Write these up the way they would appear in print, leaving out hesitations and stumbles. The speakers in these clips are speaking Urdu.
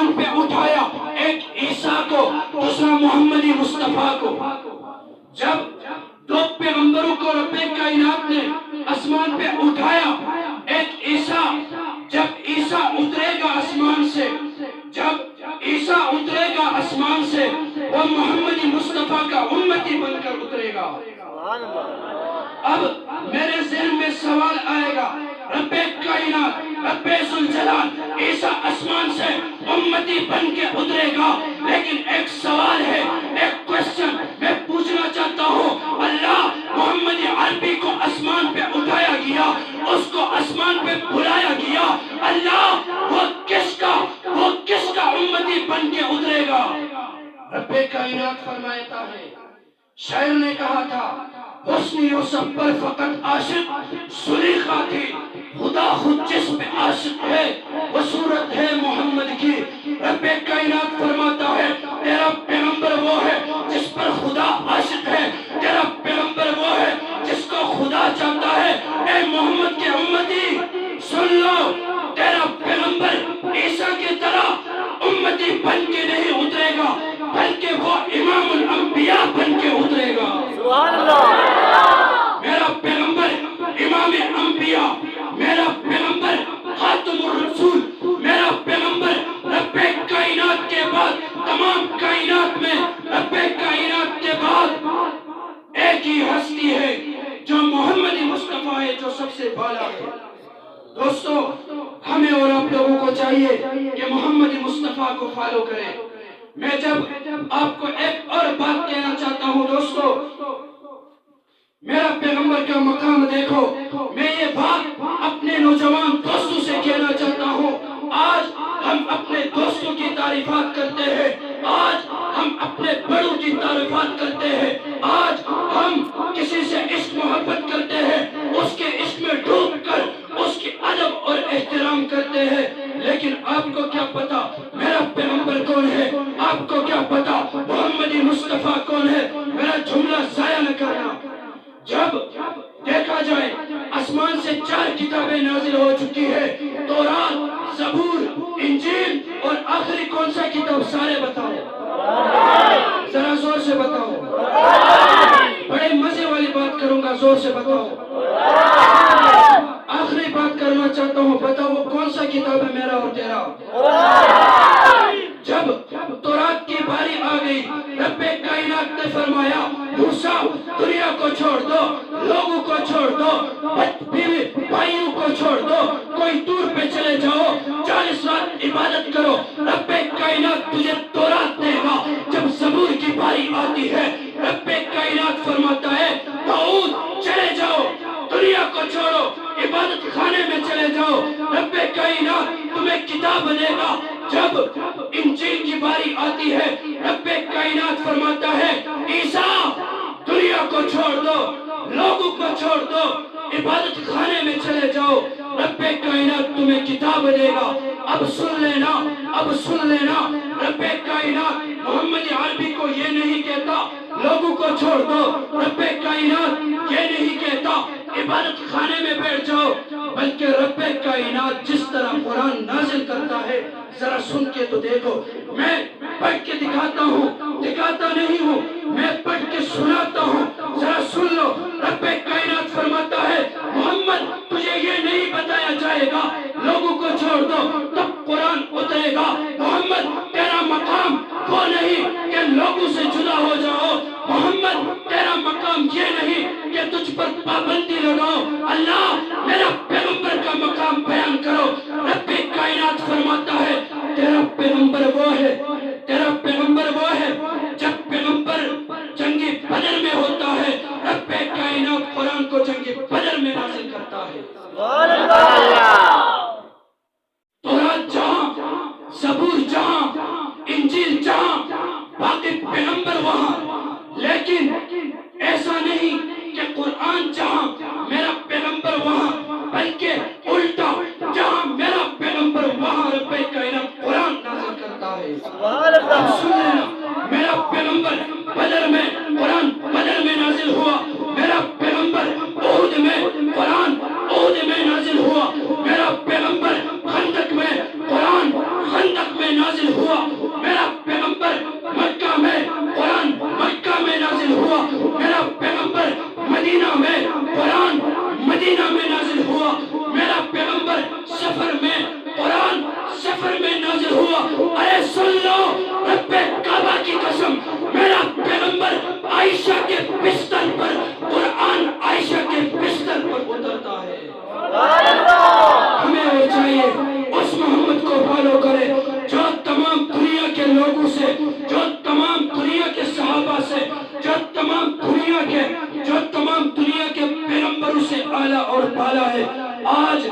آسمان پہ اٹھایا، ایک عیسیٰ کو، دوسرا محمدی مصطفیٰ کو۔ جب دو پیغمبروں کو رب کائنات نے آسمان پہ اٹھایا، ایک عیسیٰ، جب عیسیٰ اترے گا آسمان سے، جب عیسیٰ اترے گا آسمان سے، وہ محمدی مصطفیٰ کا امتی بن کر اترے گا۔ اب میرے ذہن میں سوال آئے گا، رب کائنات، رب ذوالجلال، عیسیٰ آسمان سے امتی بن کے اترے گا، لیکن ایک سوال ہے، ایک کوئسچن میں پوچھنا چاہتا ہوں، اللہ محمد عربی کو آسمان پہ اٹھایا گیا، اس کو آسمان پہ بلایا گیا، اللہ وہ کس کا امتی بن کے اترے گا؟ رب کائنات فرماتا ہے، شاعر نے کہا تھا، حسن یوسف پر فقط عاشق زلیخا تھی، خدا خود جس پہ عاشق ہے وہ صورت ہے محمد کی۔ رب کائنات فرماتا ہے، تیرا پیغمبر وہ ہے جس پر خدا عاشق ہے، تیرا پیغمبر وہ ہے جس کو خدا چاہتا ہے۔ اے محمد کے امتی سن لو، تیرا پیغمبر عیسیٰ کی طرح امتی بن کے نہیں اترے گا، بلکہ وہ امام الانبیاء بن کے اترے گا۔ سبحان اللہ۔ میرا پیغمبر امام انبیاء، میرا پیغمبر خاتم الرسول، میرا پیغمبر رب کائنات کے بعد، تمام کائنات میں رب کائنات کے بعد ایک ہی ہستی ہے جو محمدی مصطفیٰ ہے، جو سب سے بالا ہے۔ دوستو، ہمیں اور آپ لوگوں کو چاہیے کہ محمدی مصطفیٰ کو فالو کریں۔ میں جب آپ کو ایک اور بات کہنا چاہتا ہوں دوستو، میرا پیغمبر کا مقام دیکھو۔ میں یہ بات اپنے نوجوان دوستوں سے کہنا چاہتا ہوں، آج ہم اپنے دوستوں کی تعریفات کرتے ہیں، آج ہم اپنے بڑوں کی تعریفات کرتے ہیں، آج ہم کسی سے عشق محبت کرتے ہیں، اس کے عشق میں ڈوب کر اس کی ادب اور احترام کرتے ہیں، لیکن آپ کو کیا پتا میرا پیغمبر کون ہے؟ آپ کو کیا پتا محمدی مصطفیٰ کون ہے؟ میرا جملہ ضائع نہ کرنا۔ جب دیکھا جائے آسمان سے 4 کتابیں نازل ہو چکی ہے، تورات، زبور، انجیل، اور آخری کون سا کتاب؟ سارے بتاؤ، ذرا زور سے بتاؤ۔ بڑے مزے والی بات کروں گا، زور سے بتاؤ۔ آخری بات کرنا چاہتا ہوں، بتاؤ وہ کون سا کتاب ہے میرا اور تیرا؟ جب تورات کی باری آ گئی، رب کائنات نے فرمایا، موسیٰ دنیا کو چھوڑ دو، لوگوں کو چھوڑ دو، بیوی بھائیوں کو چھوڑ دو، کوئی دور پہ چلے جاؤ، 40 رات عبادت کرو، رب کائنات تجھے تورات دے گا۔ جب زبور کی باری آتی ہے، رب کائنات فرماتا ہے، داؤد چلے جاؤ، دنیا کو چھوڑو، عبادت خانے میں چلے جاؤ، رب کائنات تمہیں کتاب دے گا۔ جب انجیل کی باری آتی ہے، رب کائنات فرماتا ہے، عیسیٰ دنیا کو چھوڑ دو، لوگوں کو چھوڑ دو، عبادت خانے میں چلے جاؤ، رب کائنات تمہیں کتاب دے گا۔ اب سن لینا، اب سن لینا، رب کائنات محمد عربی کو یہ نہیں کہتا لوگوں کو چھوڑ دو، رب کائنات یہ نہیں کہتا عبادت خانے میں بیٹھ جاؤ، بلکہ رب کائنات جس طرح قرآن نازل کرتا ہے، ذرا سن کے تو دیکھو۔ میں پڑھ کے دکھاتا ہوں، دکھاتا نہیں ہوں، میں پڑھ کے سناتا ہوں، ذرا سن لو۔ رب کائنات فرماتا ہے، محمد تجھے یہ نہیں بتایا جائے گا لوگوں کو چھوڑ دو، تب قرآن اترے گا۔ محمد تیرا مقام وہ نہیں کہ لوگوں سے جدا ہو جاؤ، محمد تیرا مقام یہ نہیں کہ تجھ پر پابندی لگاؤ، اللہ میرا پیغمبر کا مقام بیان کرو۔ رب کائنات فرماتا ہے، تیرا پیغمبر وہ ہے، تیرا پیغمبر وہ ہے، جب پیغمبر جنگی بدر میں ہوتا ہے، رب کائنات قرآن کو جنگی بدر میں نازل کرتا ہے۔ تورات جہاں، زبور جہاں، انجیل جہاں، باقی پیغمبر وہاں، لیکن ایسا نہیں کہ قرآن جہاں میرا پیغمبر وہاں، بلکہ الٹا، جہاں میرا پیغمبر وہاں رب کائنات قرآن نازل کرتا ہے۔ اب سن لینا، میرا پیغمبر بدر میں قرآن بدر میں نازل ہوا، میرا پیغمبر احد میں قرآن احد میں نازل ہوا، میرا پیغمبر خندق میں قرآن خندق میں نازل ہوا۔ ارے سن لو، رب کعبہ کی قسم، میرا پیغمبر عائشہ کے بستر پر، قرآن عائشہ کے بستر پر اترتا ہے۔ ہمیں وہ چاہیے اس محمد کو فالو کرے جو تمام دنیا کے لوگوں سے، جو تمام دنیا کے صحابہ سے، جو تمام دنیا کے پیغمبروں سے اعلیٰ اور بالا ہے۔ آج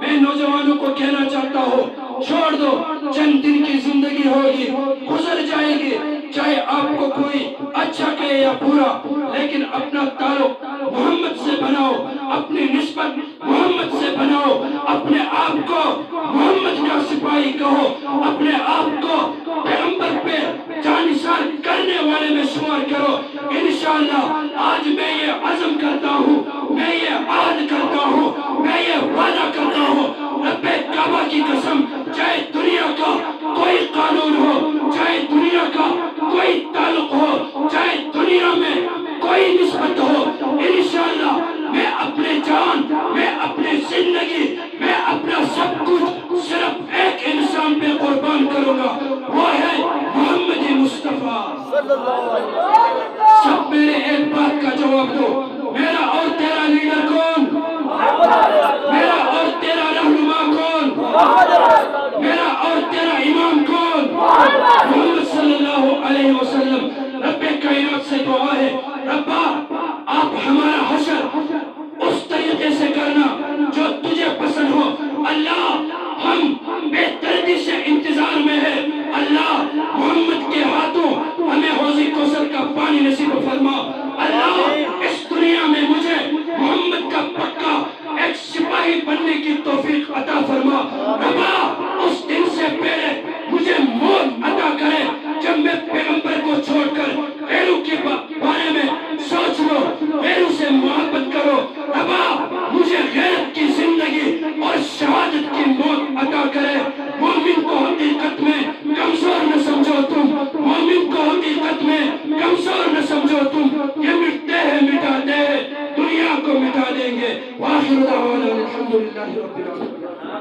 میں نوجوانوں کو کہنا چاہتا ہوں، چھوڑ دو، چند دن کی زندگی ہوگی، گزر جائے گی، چاہے آپ کو کوئی اچھا کہے یا برا، لیکن اپنا تعلق محمد سے بناؤ، اپنی نسبت محمد سے بناؤ، اپنے آپ کو محمد کا سپاہی کہو، اپنے آپ کو پیغمبر پہ جانثار کرنے والے میں شمار کرو۔ انشاءاللہ آج میں یہ عزم کرتا ہوں، میں یہ عہد کرتا ہوں، میں یہ وعدہ کرتا ہوں، رب کعبہ کی قسم، چاہے دنیا کا کوئی قانون ہو، چاہے دنیا کا کوئی تعلق ہو، چاہے دنیا میں کوئی نسبت ہو، انشاءاللہ میں اپنے جان، میں اپنی زندگی، میں اپنا سب کچھ صرف ایک انسان پہ قربان کروں گا، وہ ہے محمد مصطفیٰ۔ سب میرے ایک بات کا جواب دو، میرا اور تیرا لیڈر کون؟ میرا اور تیرا رہنما کون؟ میرا اور تیرا امام کون؟ محمد صلی اللہ علیہ وسلم۔ رب کائنات سے دعا ہے، ربا آپ ہمارا حشر اس طریقے سے کرنا جو تجھے پسند ہو۔ اللہ ہم بے دردی سے انتظار میں ہے، اللہ محمد کے ہاتھوں ہمیں حوض کوثر کا پانی نصیب فرما۔ اللہ اس دنیا میں مجھے محمد کا پکا ایک سپاہی بننے کی توفیق عطا فرما۔ ربا اس دن سے پہلے مجھے موت عطا کرے جب میں پیغمبر کو چھوڑ کر غیروں کے بارے میں سوچ لو، غیروں سے محبت کرو۔ ربا مجھے غیرت کی زندگی اور شہادت کی موت عطا کرے۔ مومن کو حقیقت میں کمزور نہ سمجھو تم، مومن کو حقیقت میں کمزور نہ سمجھو تم، یہ مٹتے ہیں مٹاتے ہیں، دنیا کو مٹا دیں گے۔ وآخر دعوانا الحمدللہ رب العالمین۔